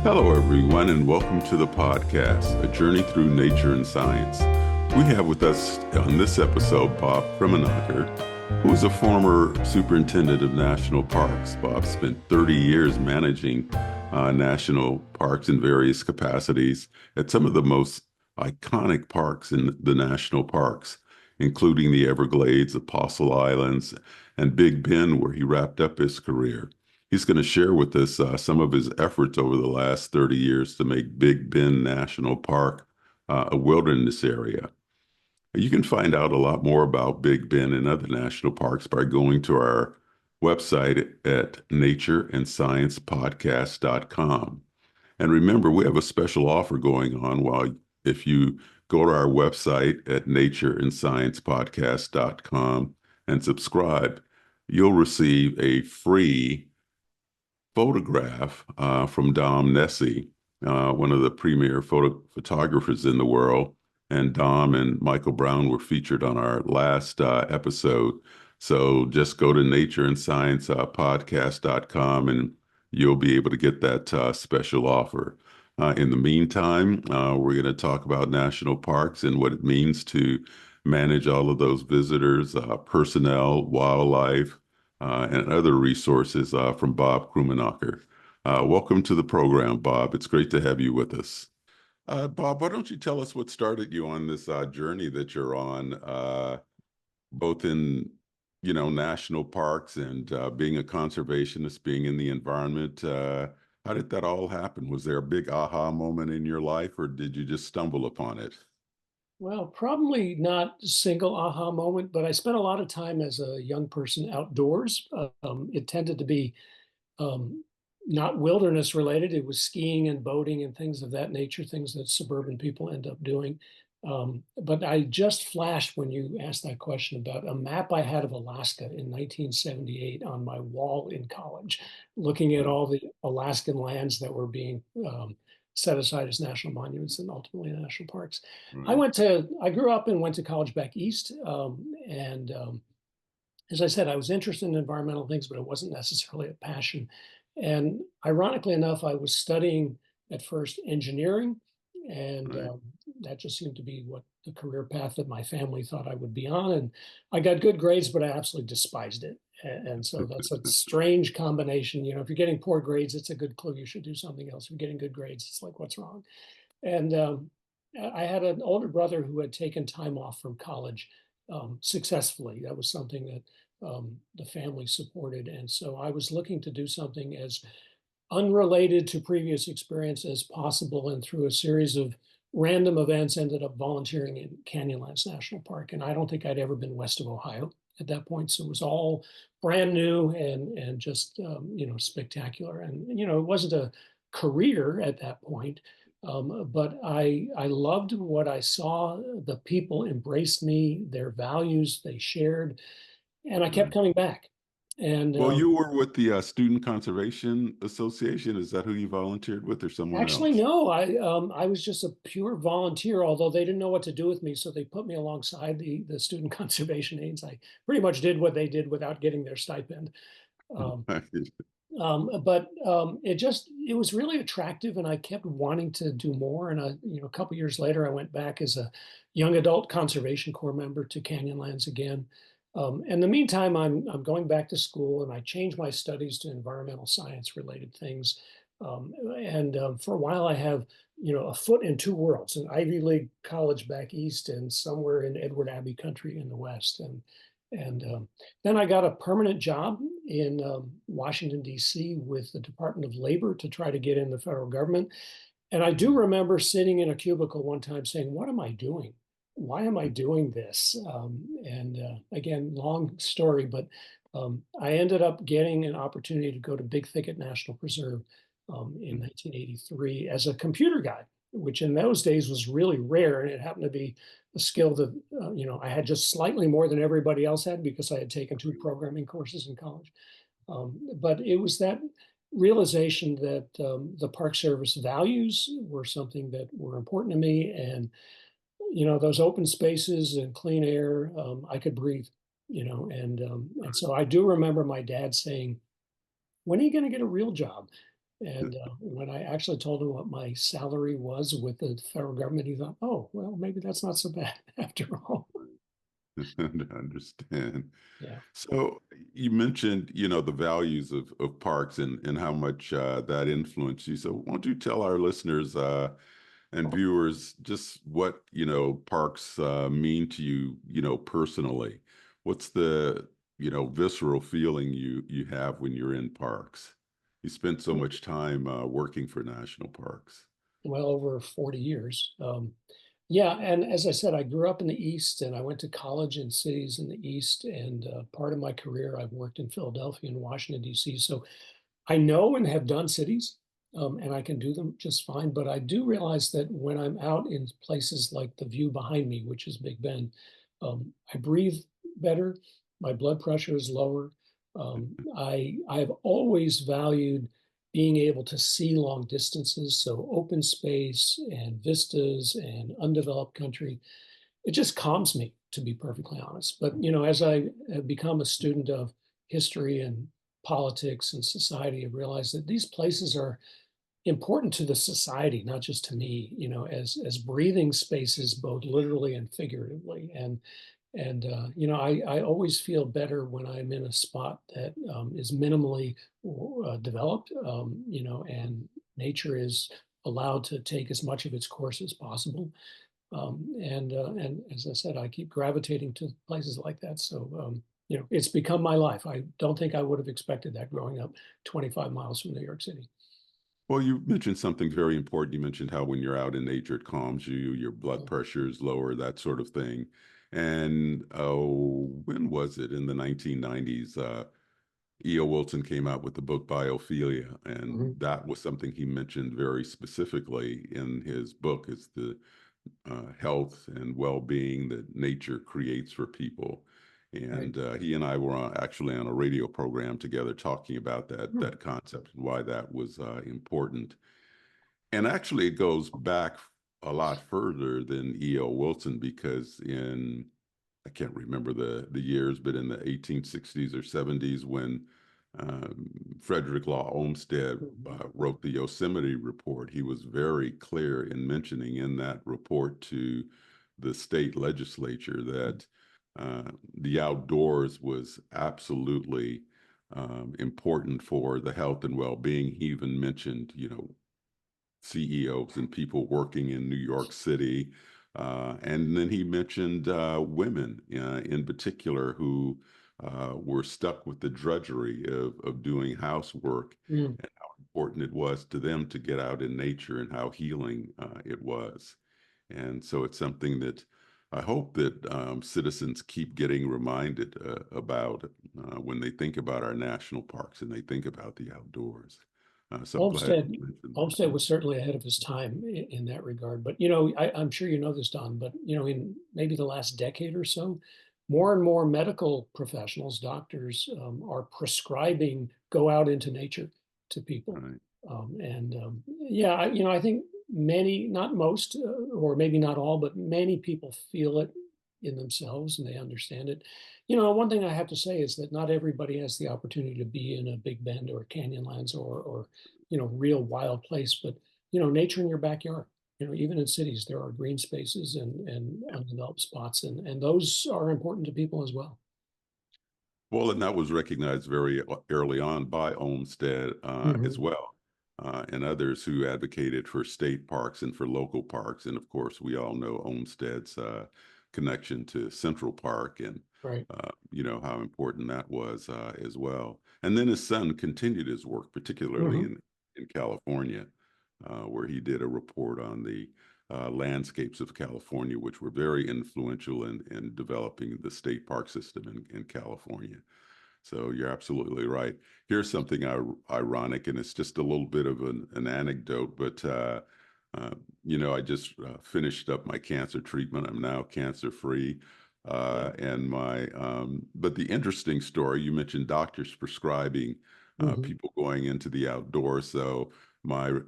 Hello, everyone, and welcome to the podcast, A Journey Through Nature and Science. We have with us on this episode Bob Krumenaker, who is a former superintendent of national parks. Bob spent 30 years managing national parks in various capacities at some of the most iconic parks in the national parks, including the Everglades, Apostle Islands, and Big Bend, where he wrapped up his career. He's going to share with us some of his efforts over the last 30 years to make Big Bend National Park a wilderness area. You can find out a lot more about Big Bend and other national parks by going to our website at natureandsciencepodcast.com. And remember, we have a special offer going on if you go to our website at natureandsciencepodcast.com and subscribe, you'll receive a free photograph from Dom Nessie, one of the premier photographers in the world. And Dom and Michael Brown were featured on our last episode. So just go to natureandsciencepodcast.com and you'll be able to get that special offer. In the meantime, we're going to talk about national parks and what it means to manage all of those visitors, personnel, wildlife, and other resources from Bob Krumenaker. Welcome to the program, Bob. It's great to have you with us. Bob, why don't you tell us what started you on this journey that you're on, both in, national parks and being a conservationist, being in the environment. How did that all happen? Was there a big aha moment in your life, or did you just stumble upon it? Well, probably not a single aha moment, but I spent a lot of time as a young person outdoors. It tended to be um, not wilderness related. It was skiing and boating and things of that nature, things that suburban people end up doing. But I just flashed when you asked that question about a map I had of Alaska in 1978 on my wall in college, looking at all the Alaskan lands that were being set aside as national monuments and ultimately national parks. Right. I grew up and went to college back east. As I said, I was interested in environmental things, but it wasn't necessarily a passion. And ironically enough, I was studying at first engineering, and Right. that just seemed to be what the career path that my family thought I would be on. And I got good grades, but I absolutely despised it. And so that's a strange combination. If you're getting poor grades, it's a good clue you should do something else. If you're getting good grades, it's like, what's wrong? And I had an older brother who had taken time off from college successfully. That was something that the family supported. And so I was looking to do something as unrelated to previous experience as possible. And through a series of random events, ended up volunteering in Canyonlands National Park. And I don't think I'd ever been west of Ohio at that point. So it was all brand new and just, spectacular. And, it wasn't a career at that point. But I loved what I saw. The people embraced me, their values they shared, and I kept Right. coming back. And Well, you were with the Student Conservation Association. Is that who you volunteered with, or someone actually, else? no, I was just a pure volunteer, although they didn't know what to do with me, so they put me alongside the student conservation aides. I pretty much did what they did without getting their stipend. Um, but it was really attractive, and I kept wanting to do more. And a couple years later, I went back as a young adult conservation corps member to Canyonlands again. In the meantime, I'm going back to school, and I changed my studies to environmental science related things. And for a while, I have a foot in two worlds: an Ivy League college back east, and somewhere in Edward Abbey country in the west. And then I got a permanent job in Washington, D.C. with the Department of Labor to try to get in the federal government. And I do remember sitting in a cubicle one time saying, what am I doing? Why am I doing this? And again, long story, but I ended up getting an opportunity to go to Big Thicket National Preserve in 1983 as a computer guy, which in those days was really rare. And it happened to be a skill that, I had just slightly more than everybody else had because I had taken two programming courses in college. But it was that realization that the Park Service values were something that were important to me. And, those open spaces and clean air, I could breathe, and so I do remember my dad saying, when are you going to get a real job? And when I actually told him what my salary was with the federal government, he thought, oh, well, maybe that's not so bad after all. To understand. Yeah. So you mentioned, the values of parks and how much that influenced you. So why don't you tell our listeners and viewers just what, parks mean to you, personally? What's the, visceral feeling you have when you're in parks? You spent so much time working for national parks. Well over 40 years. Yeah, and as I said, I grew up in the East and I went to college in cities in the East. And part of my career, I've worked in Philadelphia and Washington, D.C. So I know and have done cities, and I can do them just fine. But I do realize that when I'm out in places like the view behind me, which is Big Ben, I breathe better. My blood pressure is lower. I've always valued being able to see long distances, so open space and vistas and undeveloped country. It just calms me, to be perfectly honest. But as I have become a student of history and politics and society, I realized that these places are important to the society, not just to me, as breathing spaces, both literally and figuratively. And I always feel better when I'm in a spot that is minimally developed, and nature is allowed to take as much of its course as possible. And as I said, I keep gravitating to places like that. So, it's become my life. I don't think I would have expected that growing up 25 miles from New York City. Well, you mentioned something very important. You mentioned how when you're out in nature, it calms you, your blood Yeah. pressure is lower, that sort of thing. And when was it? In the 1990s, E.O. Wilson came out with the book Biophilia, and Mhm. that was something he mentioned very specifically in his book is the health and well-being that nature creates for people. Right. And he and I were actually on a radio program together talking about Hmm. that concept and why that was important. And actually, it goes back a lot further than E.O. Wilson because I can't remember the years, but in the 1860s or 70s, when Frederick Law Olmsted Mhm. wrote the Yosemite report, he was very clear in mentioning in that report to the state legislature that the outdoors was absolutely important for the health and well-being. He even mentioned, CEOs and people working in New York City. And then he mentioned women in particular who were stuck with the drudgery of doing housework Mm. and how important it was to them to get out in nature and how healing it was. And so it's something that I hope that citizens keep getting reminded about when they think about our national parks and they think about the outdoors. So I'm glad Olmsted, you mentioned that. Olmsted was certainly ahead of his time in that regard. But I'm sure you know this, Don. But in maybe the last decade or so, more and more medical professionals, doctors, are prescribing go out into nature to people. Right. And yeah, I think many, not most, or maybe not all, but many people feel it in themselves and they understand it. One thing I have to say is that not everybody has the opportunity to be in a Big Bend or Canyonlands or real wild place, but nature in your backyard. Even in cities, there are green spaces and undeveloped spots, and those are important to people as well. Well, and that was recognized very early on by Olmsted as Mhm. well, and others who advocated for state parks and for local parks. And of course, we all know Olmsted's connection to Central Park and Right. how important that was as well. And then his son continued his work, particularly Hmm. in California, where he did a report on the landscapes of California, which were very influential in developing the state park system in California. So you're absolutely right. Here's something ironic, and it's just a little bit of an anecdote, but uh, I just finished up my cancer treatment. I'm now cancer free. Yeah. But the interesting story, you mentioned doctors prescribing Hmm. people going into the outdoors. So my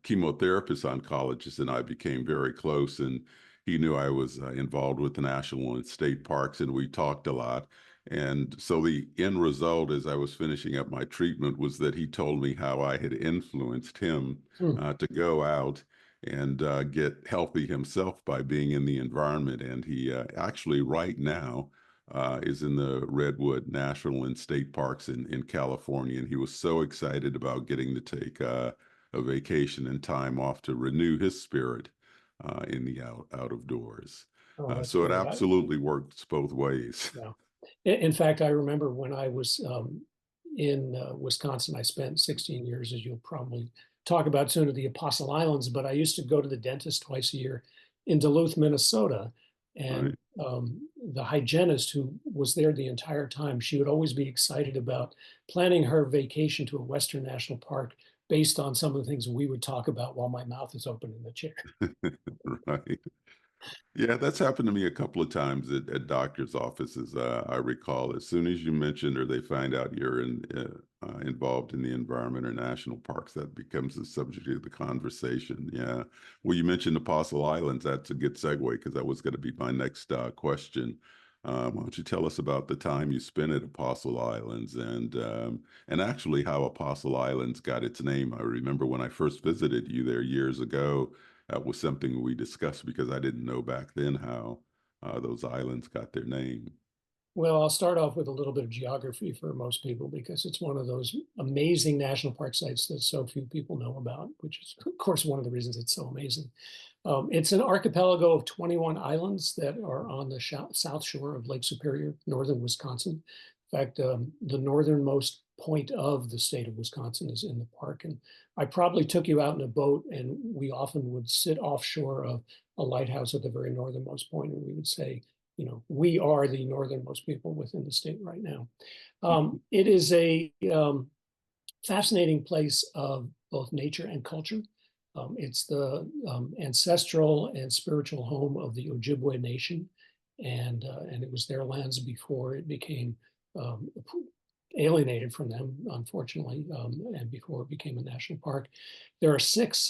chemotherapist oncologist and I became very close, and he knew I was involved with the national and state parks, and we talked a lot. And so the end result, as I was finishing up my treatment, was that he told me how I had influenced him Hmm. to go out and get healthy himself by being in the environment. And he actually, right now, is in the Redwood National and State Parks in California. And he was so excited about getting to take a vacation and time off to renew his spirit in the out of doors. Oh, that's So it great. absolutely works both ways. Yeah. In fact, I remember when I was in Wisconsin, I spent 16 years, as you'll probably talk about soon, at the Apostle Islands, but I used to go to the dentist twice a year in Duluth, Minnesota. And Right. the hygienist who was there the entire time, she would always be excited about planning her vacation to a Western National Park based on some of the things we would talk about while my mouth is open in the chair. Right. Yeah, that's happened to me a couple of times at doctor's offices. I recall as soon as you mentioned or they find out you're involved in the environment or national parks, that becomes the subject of the conversation. Yeah. Well, you mentioned Apostle Islands. That's a good segue because that was going to be my next question. Why don't you tell us about the time you spent at Apostle Islands and actually how Apostle Islands got its name? I remember when I first visited you there years ago. That was something we discussed because I didn't know back then how those islands got their name. Well, I'll start off with a little bit of geography for most people because it's one of those amazing national park sites that so few people know about, which is, of course, one of the reasons it's so amazing. It's an archipelago of 21 islands that are on the south shore of Lake Superior, northern Wisconsin. In fact, the northernmost point of the state of Wisconsin is in the park. And I probably took you out in a boat, and we often would sit offshore of a lighthouse at the very northernmost point, and we would say, we are the northernmost people within the state right now. It is a fascinating place of both nature and culture. It's the ancestral and spiritual home of the Ojibwe Nation, and it was their lands before it became um, alienated from them, unfortunately, and before it became a national park. There are six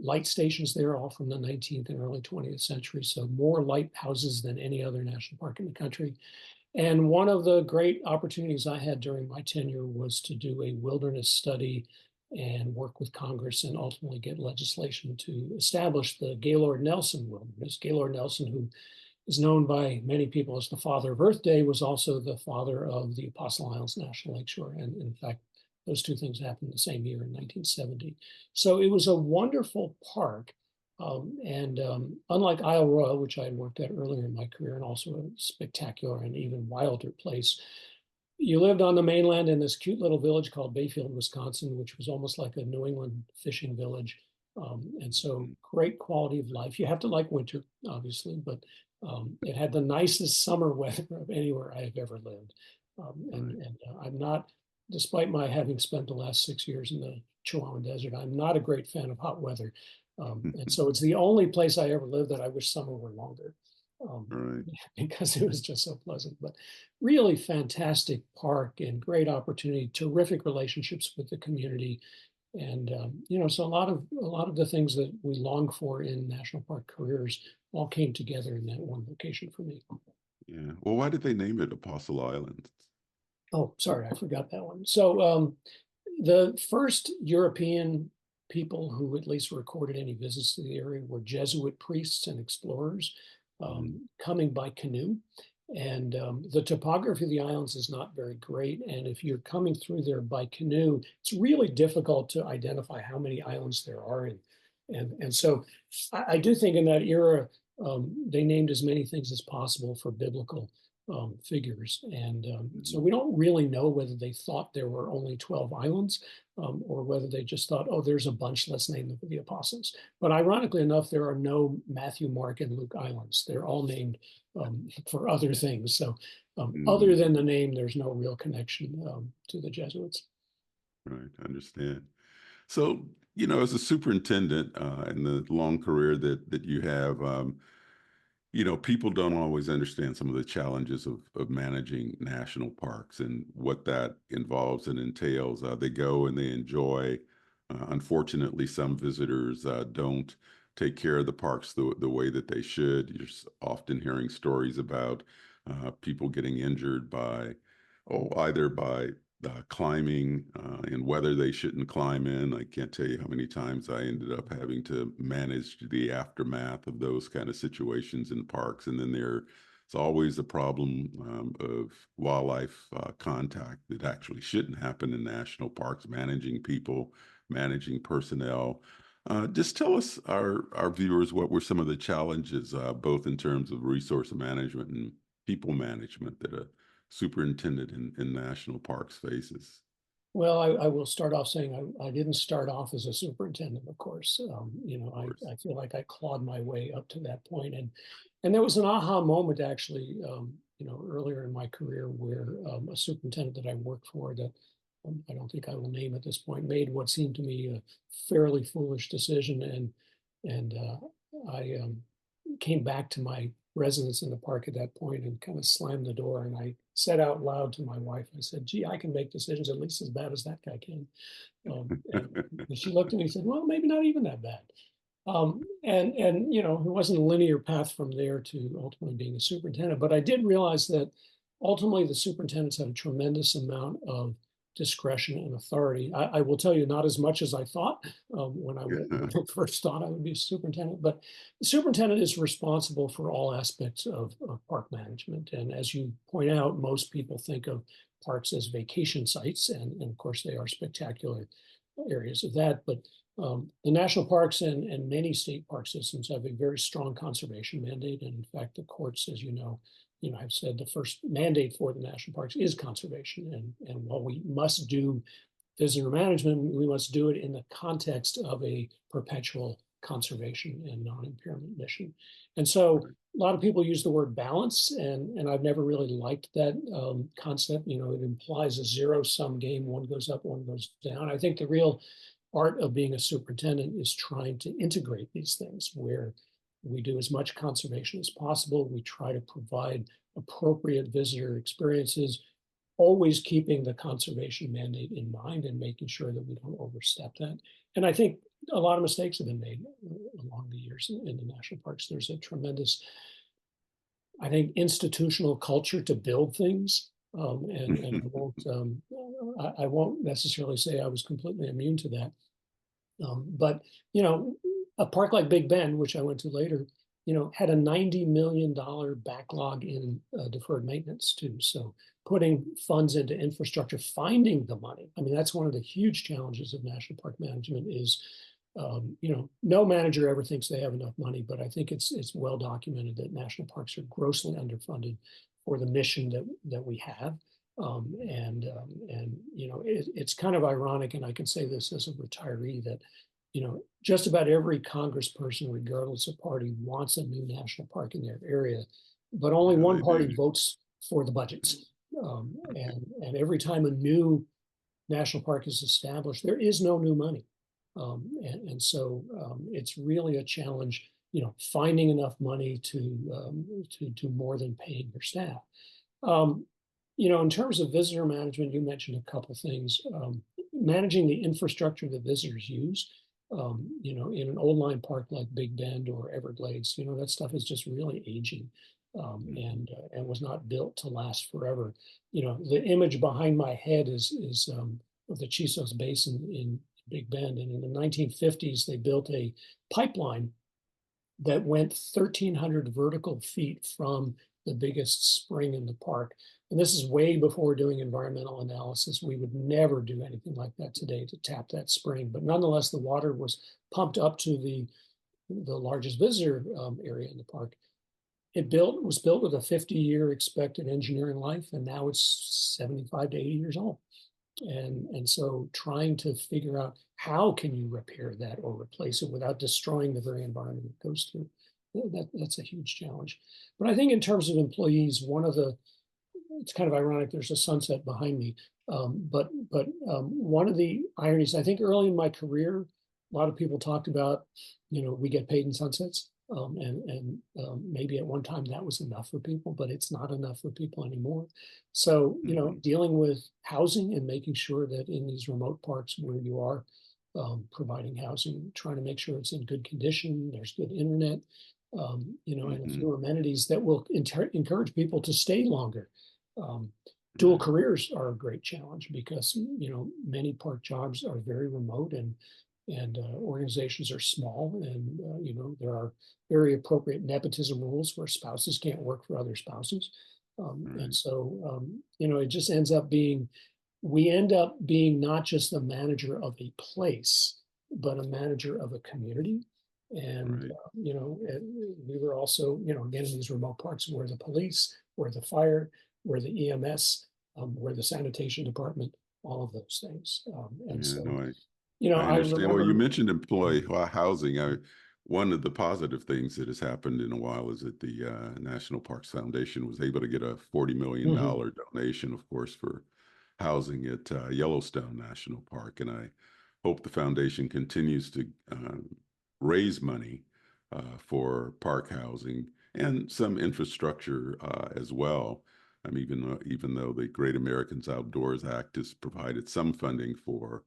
light stations there, all from the 19th and early 20th century, so more lighthouses than any other national park in the country. And one of the great opportunities I had during my tenure was to do a wilderness study and work with Congress and ultimately get legislation to establish the Gaylord Nelson Wilderness. Gaylord Nelson, who is known by many people as the father of Earth Day, was also the father of the Apostle Islands National Lakeshore. And in fact, those two things happened the same year in 1970. So it was a wonderful park. And unlike Isle Royale, which I had worked at earlier in my career, and also a spectacular and even wilder place, you lived on the mainland in this cute little village called Bayfield, Wisconsin, which was almost like a New England fishing village. And so great quality of life. You have to like winter, obviously, but it had the nicest summer weather of anywhere I have ever lived. Right. I'm not, despite my having spent the last 6 years in the Chihuahuan Desert, I'm not a great fan of hot weather. And so it's the only place I ever lived that I wish summer were longer. Um, Right. because it was just so pleasant. But really fantastic park and great opportunity, terrific relationships with the community, and so a lot of the things that we long for in national park careers all came together in that one location for me. Yeah. Well, why did they name it Apostle Islands? Oh, sorry, I forgot that one. So the first European people who at least recorded any visits to the area were Jesuit priests and explorers Mm, coming by canoe. And the topography of the islands is not very great. And if you're coming through there by canoe, it's really difficult to identify how many islands there are. And so I do think in that era, they named as many things as possible for biblical figures. And so mm, we don't really know whether they thought there were only 12 islands or whether they just thought, oh, there's a bunch, let's name them for the apostles. But ironically enough, there are no Matthew, Mark, and Luke islands. They're all named for other things. So other mm. than the name, there's no real connection to the Jesuits. Right. I understand. So, as a superintendent in the long career that you have, people don't always understand some of the challenges of managing national parks and what that involves and entails. They go and they enjoy. Unfortunately, some visitors don't take care of the parks the way that they should. You're often hearing stories about people getting injured by, either by climbing in weather they shouldn't climb in. I can't tell you how many times I ended up having to manage the aftermath of those kind of situations in parks. And then there's always a problem of wildlife contact that actually shouldn't happen in national parks, managing people, managing personnel. Just tell us, our viewers, what were some of the challenges, both in terms of resource management and people management, that a superintendent in national parks faces. Well, I will start off saying I didn't start off as a superintendent, of course. Of course. I feel like I clawed my way up to that point, and there was an aha moment actually, earlier in my career where a superintendent that I worked for that I don't think I will name at this point made what seemed to me a fairly foolish decision, and I came back to my residence in the park at that point and kind of slammed the door. And I said out loud to my wife, I said, "Gee, I can make decisions at least as bad as that guy can." And she looked at me and said, "Well, maybe not even that bad." It wasn't a linear path from there to ultimately being a superintendent, but I did realize that ultimately the superintendents had a tremendous amount of discretion and authority. I will tell you, not as much as I thought when Yeah. first thought I would be a superintendent, but the superintendent is responsible for all aspects of park management. And as you point out, most people think of parks as vacation sites, and of course they are spectacular areas of that. But the national parks and many state park systems have a very strong conservation mandate. And in fact, the courts, as have said the first mandate for the national parks is conservation. And while we must do visitor management, we must do it in the context of a perpetual conservation and non-impairment mission. And so a lot of people use the word balance, and I've never really liked that concept. It implies a zero-sum game. One goes up, one goes down. I think the real art of being a superintendent is trying to integrate these things where we do as much conservation as possible. We try to provide appropriate visitor experiences, always keeping the conservation mandate in mind and making sure that we don't overstep that. And I think a lot of mistakes have been made along the years in the national parks. There's a tremendous, I think, institutional culture to build things. And I won't necessarily say I was completely immune to that. But a park like Big Bend, which I went to later, had a $90 million backlog in deferred maintenance too. So putting funds into infrastructure, finding the money. I mean, that's one of the huge challenges of national park management is, no manager ever thinks they have enough money, but I think it's well documented that national parks are grossly underfunded for the mission that we have. It's kind of ironic, and I can say this as a retiree, that just about every congressperson, regardless of party, wants a new national park in their area, but only Yeah, one they party do. votes for the budgets. And every time a new national park is established, there is no new money. So it's really a challenge, finding enough money to do more than paying your staff. In terms of visitor management, you mentioned a couple things. Managing the infrastructure that visitors use, in an old line park like Big Bend or Everglades, that stuff is just really aging, and was not built to last forever. The image behind my head is of the Chisos Basin in Big Bend, and in the 1950s they built a pipeline that went 1,300 vertical feet from the biggest spring in the park. And this is way before doing environmental analysis. We would never do anything like that today to tap that spring. But nonetheless, the water was pumped up to the largest visitor area in the park. It was built with a 50-year expected engineering life, and now it's 75 to 80 years old. And so trying to figure out how can you repair that or replace it without destroying the very environment it goes through, that's a huge challenge. But I think in terms of employees, it's kind of ironic, there's a sunset behind me, but one of the ironies, I think early in my career, a lot of people talked about, we get paid in sunsets. Maybe at one time that was enough for people, but it's not enough for people anymore. So, dealing with housing and making sure that in these remote parks where you are providing housing, trying to make sure it's in good condition, there's good internet, and a Hmm. few amenities that will encourage people to stay longer. Um, Dual Right. careers are a great challenge because many park jobs are very remote and organizations are small, and there are very appropriate nepotism rules where spouses can't work for other spouses, and Right. so it just ends up being we end up being not just the manager of a place, but a manager of a community. And, Right. we were also, again, in these remote parts where the police, where the fire, where the EMS, where the sanitation department, all of those things. And Yeah, so, no, I I understand. Well, you remember. mentioned employee housing. One of the positive things that has happened in a while is that the National Parks Foundation was able to get a $40 Mhm. million donation, of course, for housing at Yellowstone National Park. And I hope the foundation continues to raise money for park housing and some infrastructure as well. Even though the Great Americans Outdoors Act has provided some funding for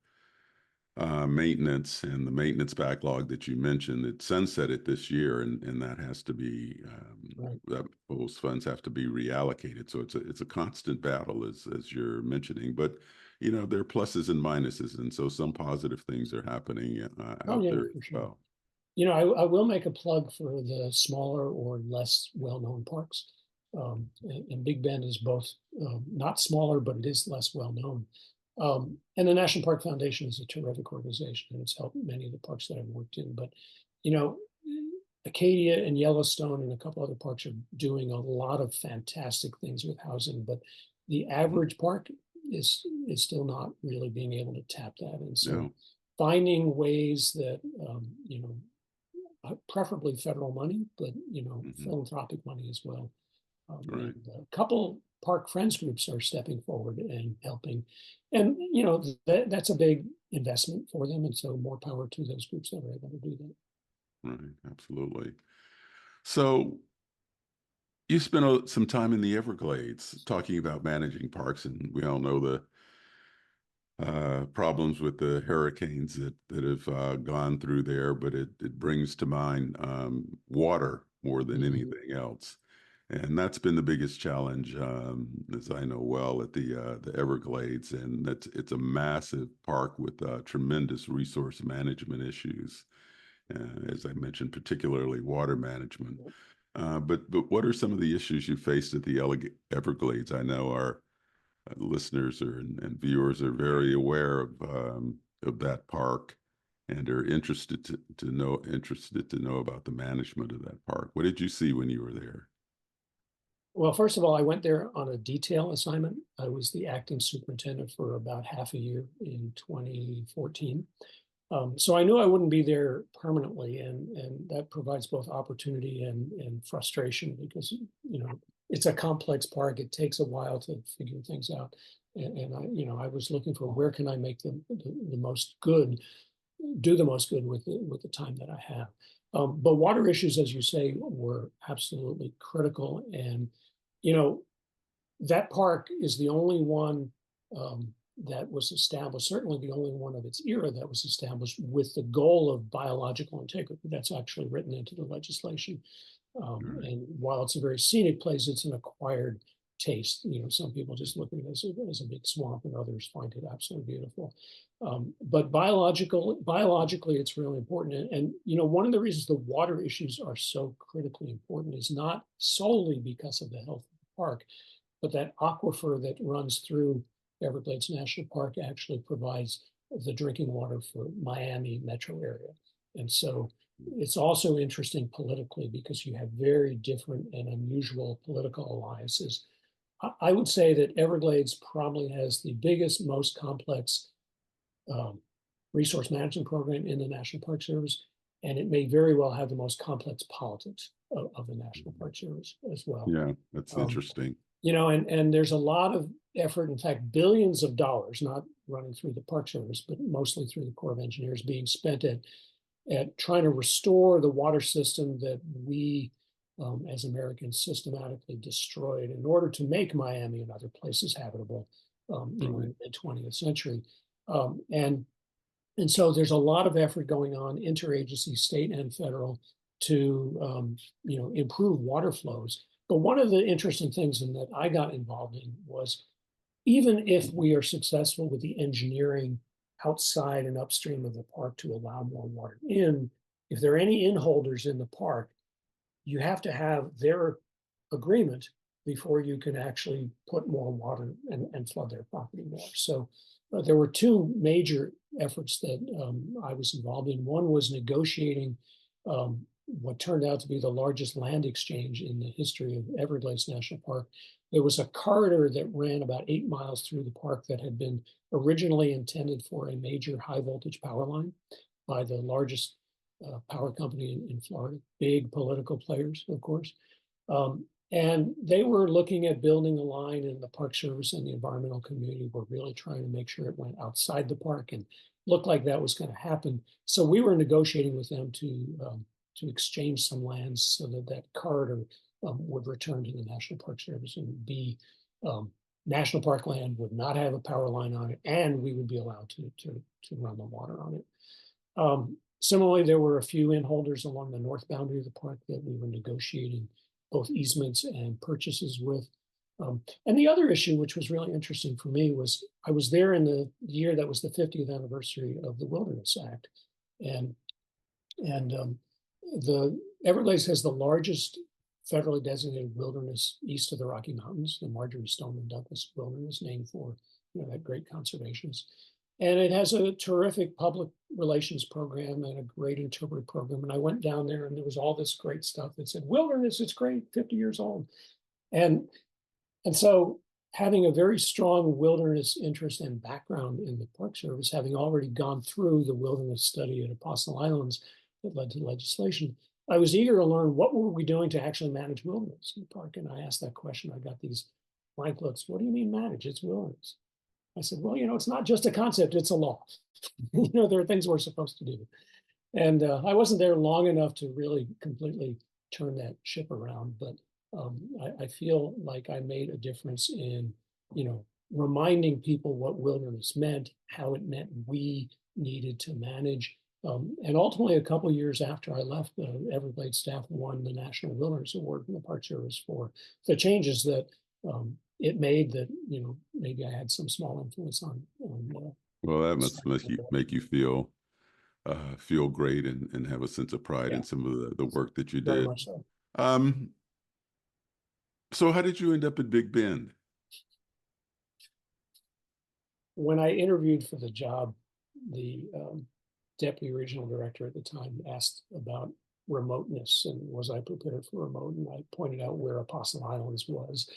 maintenance, and the maintenance backlog that you mentioned, it sunsetted this year, and that has to be Right. those funds have to be reallocated. So it's a constant battle, as you're mentioning. But there are pluses and minuses, and so some positive things are happening Oh, out yeah, there as for sure. well. I will make a plug for the smaller or less well-known parks. And Big Bend is both not smaller, but it is less well-known. And the National Park Foundation is a terrific organization, and it's helped many of the parks that I've worked in. But, you know, Acadia and Yellowstone and a couple other parks are doing a lot of fantastic things with housing, but the average park is still not really being able to tap that. And so No. finding ways that preferably federal money, but Hmm. philanthropic money as well. Right. And a couple park friends groups are stepping forward and helping, and that's a big investment for them, and so more power to those groups that are able to do that. Right. Absolutely. So you spent some time in the Everglades talking about managing parks, and we all know the problems with the hurricanes that have gone through there, but it brings to mind water more than Mhm. anything else. And that's been the biggest challenge, as I know well, at the Everglades. And it's a massive park with tremendous resource management issues, as I mentioned, particularly water management. But what are some of the issues you faced at the Everglades? I know our listeners and viewers are very aware of that park and are interested to know about the management of that park. What did you see when you were there? Well, first of all, I went there on a detail assignment. I was the acting superintendent for about half a year in 2014. So I knew I wouldn't be there permanently, and that provides both opportunity and frustration because it's a complex park. It takes a while to figure things out, and I was looking for where can I make the most good, do the most good with the time that I have. But water issues, as you say, were absolutely critical, and you know that park is the only one that was established, certainly the only one of its era that was established with the goal of biological integrity. That's actually written into the legislation. Right. And while it's a very scenic place, it's an acquired taste. Some people just look at it as a big swamp, and others find it absolutely beautiful. But biologically, it's really important. And one of the reasons the water issues are so critically important is not solely because of the health of the park, but that aquifer that runs through Everglades National Park actually provides the drinking water for Miami metro area. And so it's also interesting politically because you have very different and unusual political alliances. I would say that Everglades probably has the biggest, most complex um, resource management program in the National Park Service, and it may very well have the most complex politics of the National Park Service as well. Yeah, that's Um, interesting. and there's a lot of effort, in fact, billions of dollars, not running through the Park Service, but mostly through the Corps of Engineers, being spent at trying to restore the water system that we, as Americans, systematically destroyed in order to make Miami and other places habitable, in Right. the mid 20th century. And so there's a lot of effort going on, interagency, state and federal, to improve water flows. But one of the interesting things in that I got involved in was, even if we are successful with the engineering outside and upstream of the park to allow more water in, if there are any inholders in the park, you have to have their agreement before you can actually put more water and flood their property more. So there were two major efforts that I was involved in. One was negotiating what turned out to be the largest land exchange in the history of Everglades National Park. There was a corridor that ran about 8 miles through the park that had been originally intended for a major high voltage power line by the largest power company in Florida, big political players, of course. And they were looking at building a line, and the Park Service and the environmental community were really trying to make sure it went outside the park, and looked like that was going to happen. So we were negotiating with them to exchange some lands so that that corridor would return to the National Park Service and be national park land, would not have a power line on it, and we would be allowed to run the water on it. Similarly, there were a few inholders along the north boundary of the park that we were negotiating both easements and purchases with. And the other issue, which was really interesting for me, was I was there in the year that was the 50th anniversary of the Wilderness Act. And the Everglades has the largest federally designated wilderness east of the Rocky Mountains, the Marjorie Stoneman Douglas Wilderness, named for that great conservationist. And it has a terrific public relations program and a great interpreter program. And I went down there, and there was all this great stuff that said, wilderness, it's great, 50 years old. And so having a very strong wilderness interest and background in the Park Service, having already gone through the wilderness study at Apostle Islands that led to legislation, I was eager to learn what were we doing to actually manage wilderness in the park. And I asked that question. I got these blank looks. What do you mean manage? It's wilderness. I said, well, it's not just a concept, it's a law. There are things we're supposed to do. And I wasn't there long enough to really completely turn that ship around, but I feel like I made a difference in, reminding people what wilderness meant, how it meant we needed to manage. And ultimately, a couple of years after I left, the Everglades staff won the National Wilderness Award from the Park Service for the changes that it made, that maybe I had some small influence on. Well, that must make you feel great and have a sense of pride in some of the work that you did. Very much so. So how did you end up at Big Bend? When I interviewed for the job, the deputy regional director at the time asked about remoteness and was I prepared for remote, and I pointed out where Apostle Islands was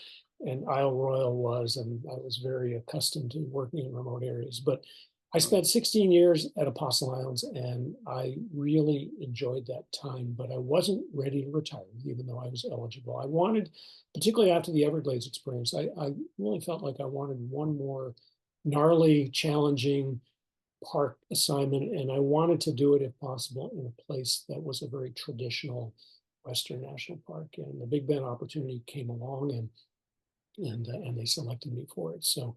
and Isle Royale was, and I was very accustomed to working in remote areas. But I spent 16 years at Apostle Islands, and I really enjoyed that time, but I wasn't ready to retire, even though I was eligible. I wanted, particularly after the Everglades experience, I really felt like I wanted one more gnarly, challenging park assignment, and I wanted to do it, if possible, in a place that was a very traditional Western National Park. And the Big Bend opportunity came along, and they selected me for it. So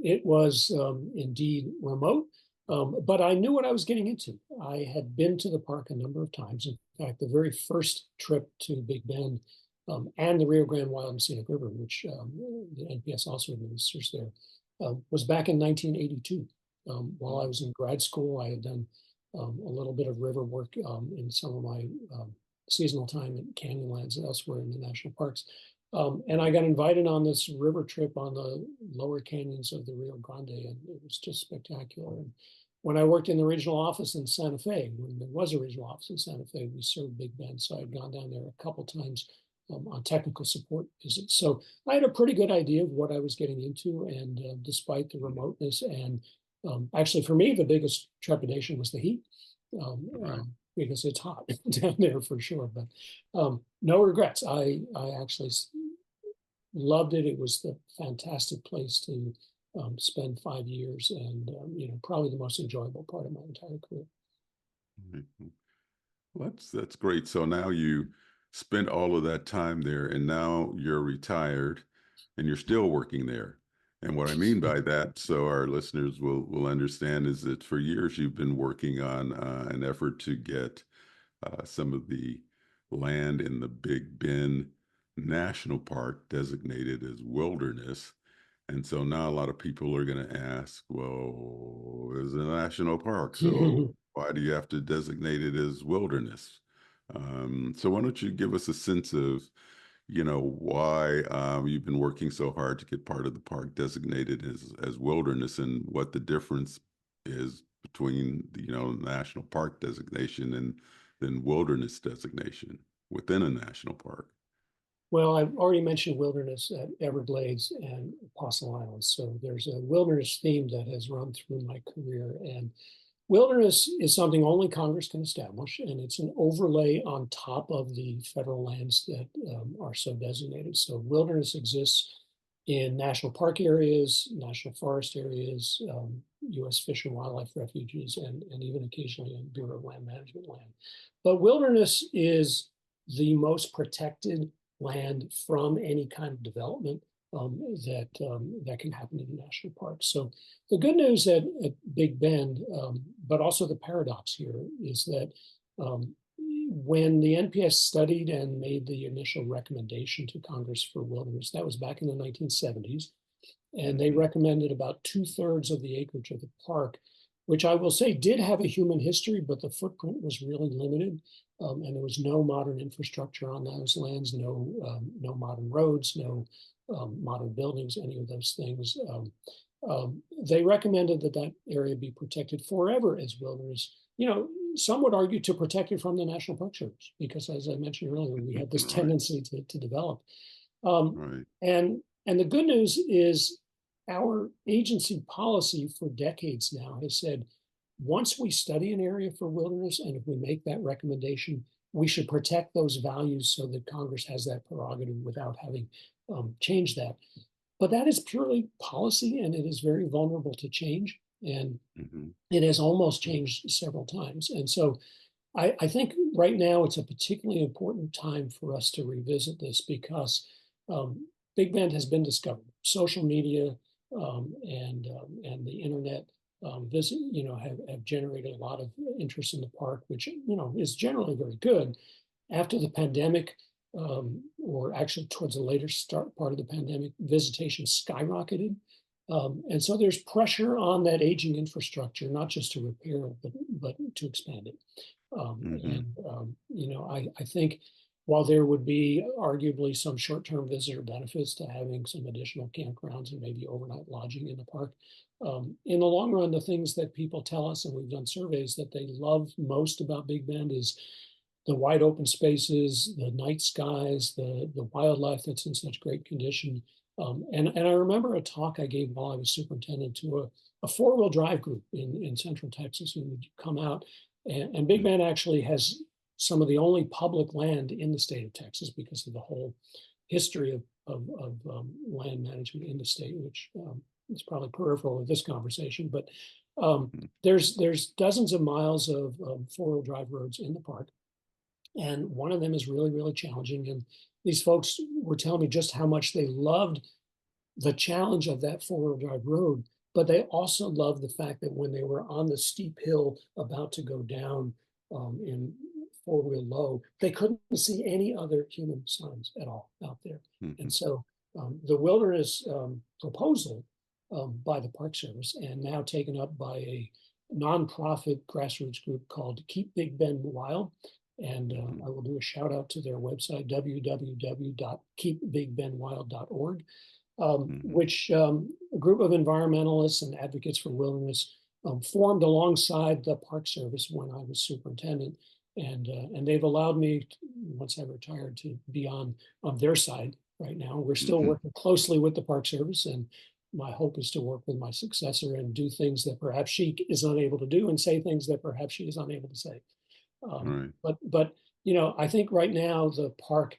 it was indeed remote, but I knew what I was getting into. I had been to the park a number of times. In fact, the very first trip to Big Bend and the Rio Grande Wild and Scenic River, which the NPS also administers there, was back in 1982. While I was in grad school, I had done a little bit of river work in some of my seasonal time at Canyonlands and elsewhere in the national parks. And I got invited on this river trip on the lower canyons of the Rio Grande, and it was just spectacular. And when I worked in the regional office in Santa Fe, when there was a regional office in Santa Fe, we served Big Bend. So I'd gone down there a couple times on technical support visits. So I had a pretty good idea of what I was getting into. And despite the remoteness, and actually for me, the biggest trepidation was the heat. Because it's hot down there for sure, but no regrets. I actually loved it. It was the fantastic place to spend 5 years, and probably the most enjoyable part of my entire career. Well, that's great. So now you spent all of that time there, and now you're retired, and you're still working there. And what I mean by that, so our listeners will understand, is that for years you've been working on an effort to get some of the land in the Big Bend National Park designated as wilderness. And so now a lot of people are going to ask, well, it's a national park, so why do you have to designate it as wilderness? So why don't you give us a sense of, why you've been working so hard to get part of the park designated as wilderness, and what the difference is between the, national park designation and then wilderness designation within a national park. Well, I've already mentioned wilderness at Everglades and Apostle Islands. So there's a wilderness theme that has run through my career. And wilderness is something only Congress can establish, and it's an overlay on top of the federal lands that are so designated. So wilderness exists in national park areas, national forest areas, U.S. Fish and Wildlife refuges, and even occasionally in Bureau of Land Management land. But wilderness is the most protected land from any kind of development that can happen in a national park. So the good news at Big Bend, but also the paradox here, is that when the NPS studied and made the initial recommendation to Congress for wilderness, that was back in the 1970s, and they recommended about 2/3 of the acreage of the park, which I will say did have a human history, but the footprint was really limited. And there was no modern infrastructure on those lands, no modern roads, no modern buildings, any of those things. They recommended that that area be protected forever as wilderness. Some would argue to protect it from the National Park Service, because as I mentioned earlier, we have this Right, tendency to develop. right. And the good news is our agency policy for decades now has said, once we study an area for wilderness, and if we make that recommendation, we should protect those values so that Congress has that prerogative without having changed that. But that is purely policy, and it is very vulnerable to change. And it has almost changed several times. And so I think right now it's a particularly important time for us to revisit this, because Big Bend has been discovered. Social media and the internet have generated a lot of interest in the park, which is generally very good. After the pandemic, or actually towards the later part of the pandemic, visitation skyrocketed. And so there's pressure on that aging infrastructure, not just to repair it, but to expand it. I think while there would be arguably some short-term visitor benefits to having some additional campgrounds and maybe overnight lodging in the park, in the long run, the things that people tell us, and we've done surveys, that they love most about Big Bend is the wide open spaces, the night skies, the wildlife that's in such great condition. And I remember a talk I gave while I was superintendent to a four-wheel drive group in Central Texas who would come out. And Big Bend actually has some of the only public land in the state of Texas because of the whole history of land management in the state, which is probably peripheral of this conversation. But there's dozens of miles of four-wheel drive roads in the park. And one of them is really, really challenging. And these folks were telling me just how much they loved the challenge of that four-wheel drive road, but they also loved the fact that when they were on the steep hill about to go down in four-wheel low, they couldn't see any other human signs at all out there. And so the wilderness proposal by the Park Service, and now taken up by a nonprofit grassroots group called Keep Big Bend Wild. And I will do a shout out to their website, www.keepbigbendwild.org, which a group of environmentalists and advocates for wilderness formed alongside the Park Service when I was superintendent. And they've allowed me, once I retired, to be on their side right now. We're still working closely with the Park Service, and my hope is to work with my successor and do things that perhaps she is unable to do, and say things that perhaps she is unable to say. But I think right now the park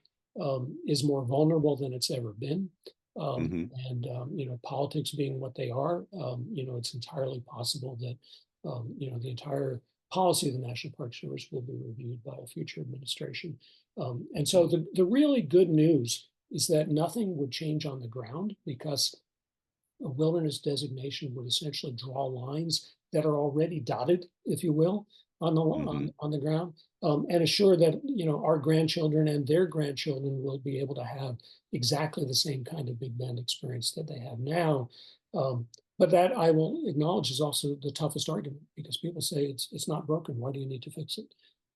is more vulnerable than it's ever been. And politics being what they are, it's entirely possible that the entire policy of the National Park Service will be reviewed by a future administration. And so the really good news is that nothing would change on the ground, because a wilderness designation would essentially draw lines that are already dotted, if you will. on the Hmm. on the ground, and assure that our grandchildren and their grandchildren will be able to have exactly the same kind of Big Bend experience that they have now. Um, but that I will acknowledge is also the toughest argument because people say it's not broken. Why do you need to fix it?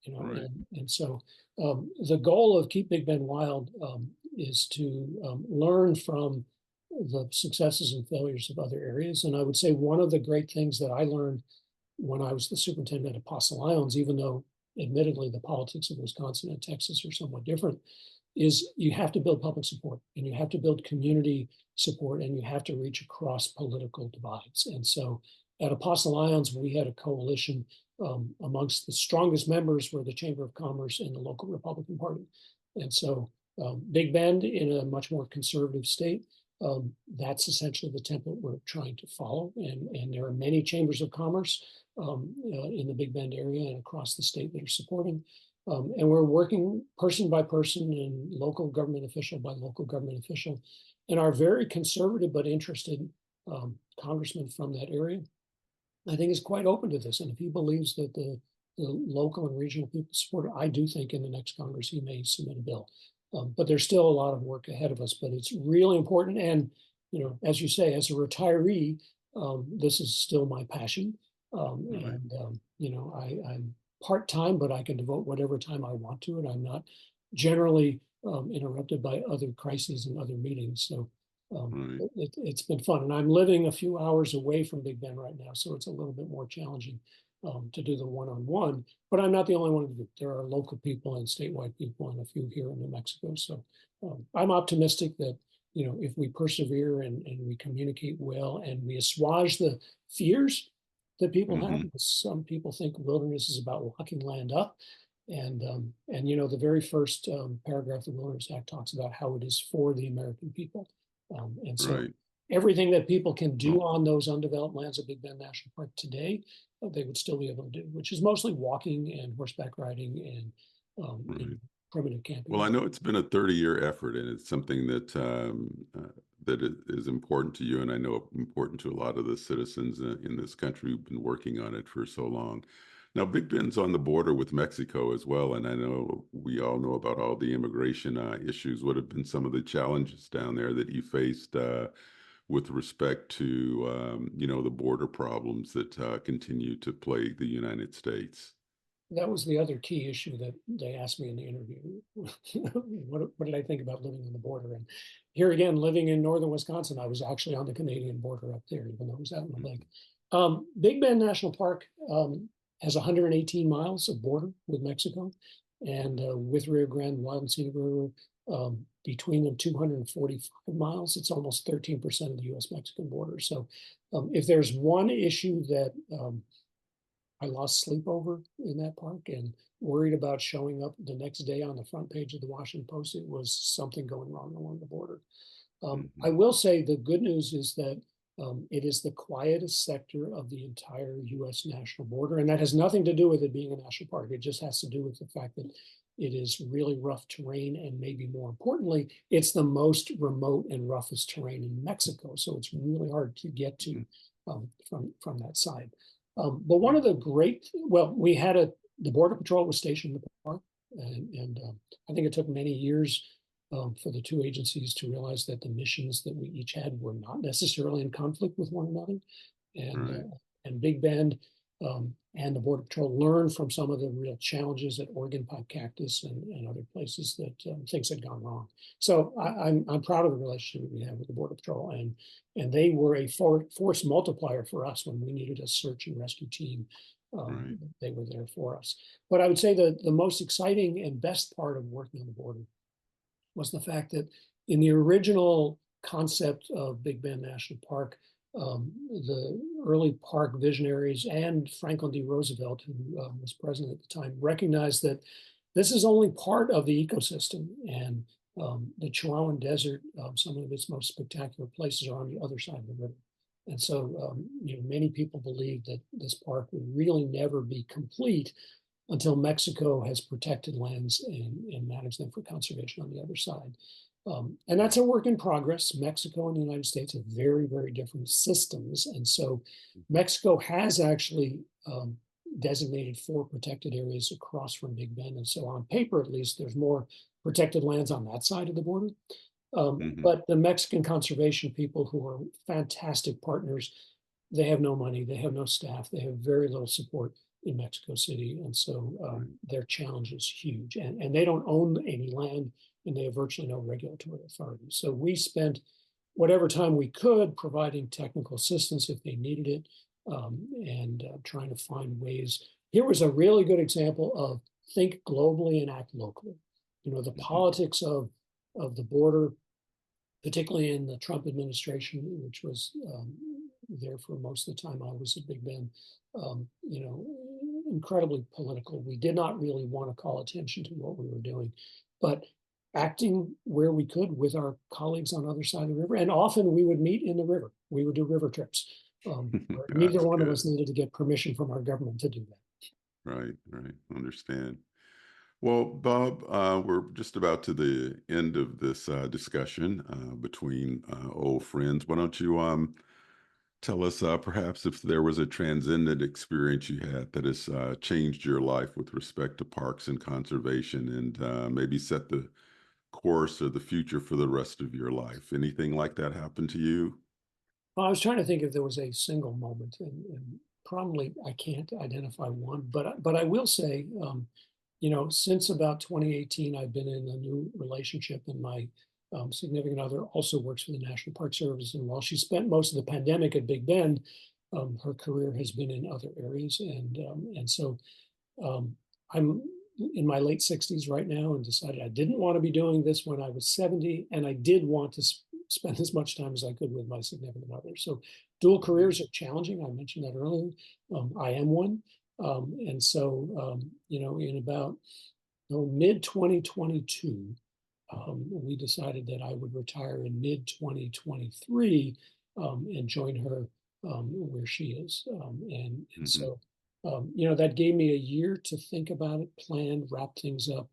Right. And so the goal of Keep Big Bend Wild is to learn from the successes and failures of other areas. And I would say one of the great things that I learned when I was the superintendent of Apostle Islands, even though admittedly the politics of Wisconsin and Texas are somewhat different, is you have to build public support and you have to build community support and you have to reach across political divides. And so at Apostle Islands, we had a coalition amongst the strongest members were the Chamber of Commerce and the local Republican Party. And so Big Bend in a much more conservative state, that's essentially the template we're trying to follow. And there are many chambers of commerce in the Big Bend area and across the state that are supporting. And we're working person by person and local government official by local government official. And our very conservative but interested congressman from that area, I think, is quite open to this. And if he believes that the local and regional people support it, I do think in the next Congress he may submit a bill. But there's still a lot of work ahead of us. But it's really important. And as you say, as a retiree, this is still my passion. Right. I'm part-time, but I can devote whatever time I want to it. I'm not generally interrupted by other crises and other meetings. So Right. it's been fun. And I'm living a few hours away from Big Bend right now, so it's a little bit more challenging to do the one-on-one. But I'm not the only one to do it. There are local people and statewide people and a few here in New Mexico. So I'm optimistic that if we persevere and we communicate well and we assuage the fears that people have. Hmm. Some people think wilderness is about locking land up. And the very first paragraph of the Wilderness Act talks about how it is for the American people. And so Right. everything that people can do Well, on those undeveloped lands of Big Bend National Park today, they would still be able to do, which is mostly walking and horseback riding and right. primitive Well, I camping. know it's been a 30-year effort, and it's something that that is important to you, and I know important to a lot of the citizens in this country who've been working on it for so long. Now, Big Bend's on the border with Mexico as well, and I know we all know about all the immigration issues. What have been some of the challenges down there that you faced with respect to the border problems that continue to plague the United States? That was the other key issue that they asked me in the interview. What did I think about living on the border? And here again, living in northern Wisconsin, I was actually on the Canadian border up there, even though it was out in the lake. Big Bend National Park has 118 miles of border with Mexico, and with Rio Grande, Wild and Scenic River, between them 245 miles. It's almost 13% of the U.S.-Mexican border. So if there's one issue that I lost sleep over in that park and worried about showing up the next day on the front page of the Washington Post, it was something going wrong along the border. I Hmm. will say the good news is that it is the quietest sector of the entire U.S. national border. And that has nothing to do with it being a national park. It just has to do with the fact that it is really rough terrain. And maybe more importantly, it's the most remote and roughest terrain in Mexico. So it's really hard to get to from that side. But one of the we had the Border Patrol was stationed in the park. And I think it took many years for the two agencies to realize that the missions that we each had were not necessarily in conflict with one another. And Right. Big Bend and the Border Patrol learned from some of the real challenges at Oregon Pipe Cactus and other places that things had gone wrong. So I'm proud of the relationship we have with the Border Patrol, and they were a force multiplier for us when we needed a search and rescue team. Right. They were there for us. But I would say that the most exciting and best part of working on the border was the fact that in the original concept of Big Bend National Park, the early park visionaries and Franklin D. Roosevelt, who was president at the time, recognized that this is only part of the ecosystem. And the Chihuahuan Desert, some of its most spectacular places are on the other side of the river. And so, many people believe that this park will really never be complete until Mexico has protected lands and managed them for conservation on the other side. And that's a work in progress. Mexico and the United States have very, very different systems. And so Mexico has actually designated 4 protected areas across from Big Bend. And so on paper, at least, there's more protected lands on that side of the border. Hmm. But the Mexican conservation people, who are fantastic partners, they have no money, they have no staff, they have very little support in Mexico City. And so Right. their challenge is huge. And they don't own any land, and they have virtually no regulatory authority. So we spent whatever time we could providing technical assistance if they needed it, and trying to find ways. Here was a really good example of think globally and act locally. The Hmm. politics of the border, particularly in the Trump administration, which was there for most of the time I was at Big Bend, incredibly political. We did not really want to call attention to what we were doing, but acting where we could with our colleagues on the other side of the river. And often we would meet in the river. We would do river trips. Where neither That's one of good. us needed to get permission from our government to do that. Right, right. Understand. Well, Bob, we're just about to the end of this discussion between old friends. Why don't you tell us perhaps if there was a transcendent experience you had that has changed your life with respect to parks and conservation and maybe set the course or the future for the rest of your life? Anything like that happen to you? Well, I was trying to think if there was a single moment, and probably I can't identify one, but I will say, since about 2018, I've been in a new relationship, and my significant other also works for the National Park Service. And while she spent most of the pandemic at Big Bend, her career has been in other areas, and so um, I'm in my late 60s right now, and decided I didn't want to be doing this when I was 70, and I did want to spend as much time as I could with my significant other. So dual Mhm. careers are challenging. I mentioned that earlier. I am one. And so, in about mid 2022, we decided that I would retire in mid 2023, and join her where she is. And Mhm. so, that gave me a year to think about it, plan, wrap things up.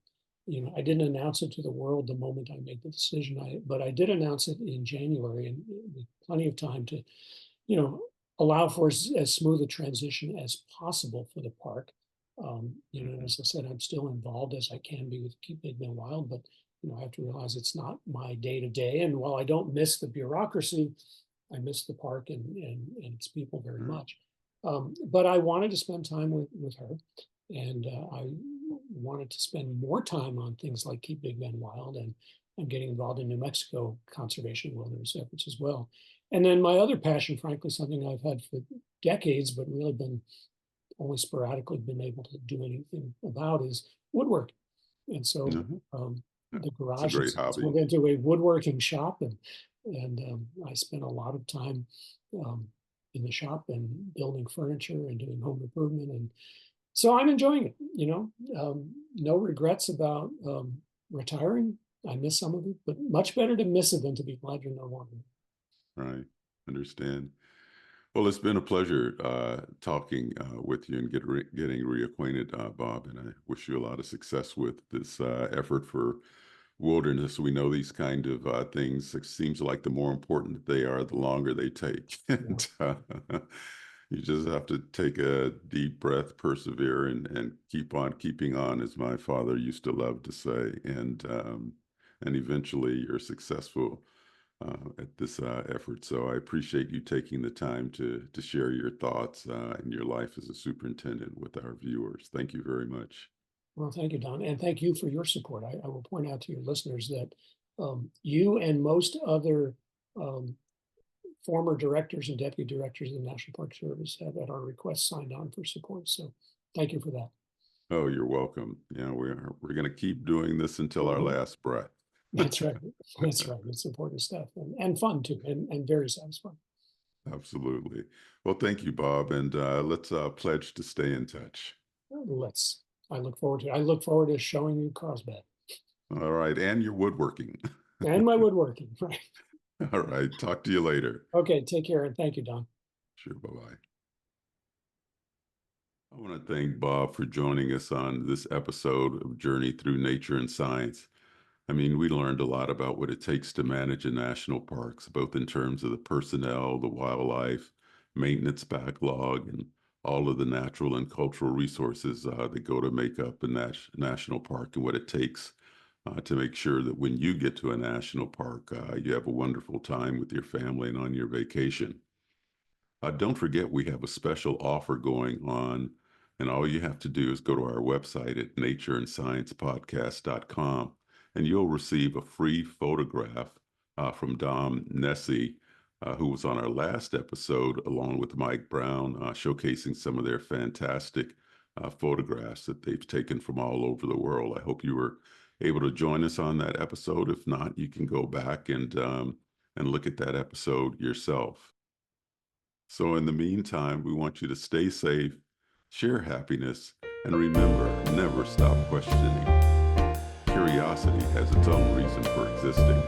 I didn't announce it to the world the moment I made the decision. But I did announce it in January, and with plenty of time to, you know, allow for as smooth a transition as possible for the park. Mhm. As I said, I'm still involved as I can be with Keep Big Bend Wild, but I have to realize it's not my day to day. And while I don't miss the bureaucracy, I miss the park and its people very Sure. much. But I wanted to spend time with her, and I wanted to spend more time on things like Keep Big Bend Wild, and I'm getting involved in New Mexico conservation wilderness efforts as well. And then my other passion, frankly, something I've had for decades, but really been only sporadically been able to do anything about, is woodwork. And so Mhm. Yeah, the it's a garage great has hobby. turned into a woodworking shop, and I spent a lot of time um, in the shop and building furniture and doing home improvement, and so I'm enjoying it. No regrets about retiring. I miss some of it, but much better to miss it than to be glad you're no longer. Right. Understand. Well, it's been a pleasure talking with you and getting reacquainted, Bob. And I wish you a lot of success with this effort for wilderness. We know these kind of things. It seems like the more important they are, the longer they take. Yeah. And you just have to take a deep breath, persevere, and keep on keeping on, as my father used to love to say. And eventually, you're successful at this effort. So I appreciate you taking the time to share your thoughts and your life as a superintendent with our viewers. Thank you very much. Well, thank you, Don, and thank you for your support. I will point out to your listeners that you and most other um, former directors and deputy directors of the National Park Service have, at our request, signed on for support. So thank you for that. Oh, you're welcome. Yeah, we're going to keep doing this until our Mhm. last breath. That's right. That's right. It's important stuff, and fun too, and very satisfying. Absolutely. Well, thank you, Bob, and let's pledge to stay in touch. Let's. I look forward to showing you Carlsbad All right, and your woodworking. and my woodworking. Right. All right, talk to you later. Okay. Take care, and thank you, Don. Sure, bye-bye. I want to thank Bob for joining us on this episode of Journey Through Nature and Science. I mean, we learned a lot about what it takes to manage a national parks, both in terms of the personnel, the wildlife, maintenance backlog, and all of the natural and cultural resources that go to make up a national park and what it takes to make sure that when you get to a national park, you have a wonderful time with your family and on your vacation. Don't forget, we have a special offer going on, and all you have to do is go to our website at natureandsciencepodcast.com, and you'll receive a free photograph from Dom Nessie, who was on our last episode, along with Mike Brown, showcasing some of their fantastic photographs that they've taken from all over the world. I hope you were able to join us on that episode. If not, you can go back and look at that episode yourself. So in the meantime, we want you to stay safe, share happiness, and remember, never stop questioning. Curiosity has its own reason for existing.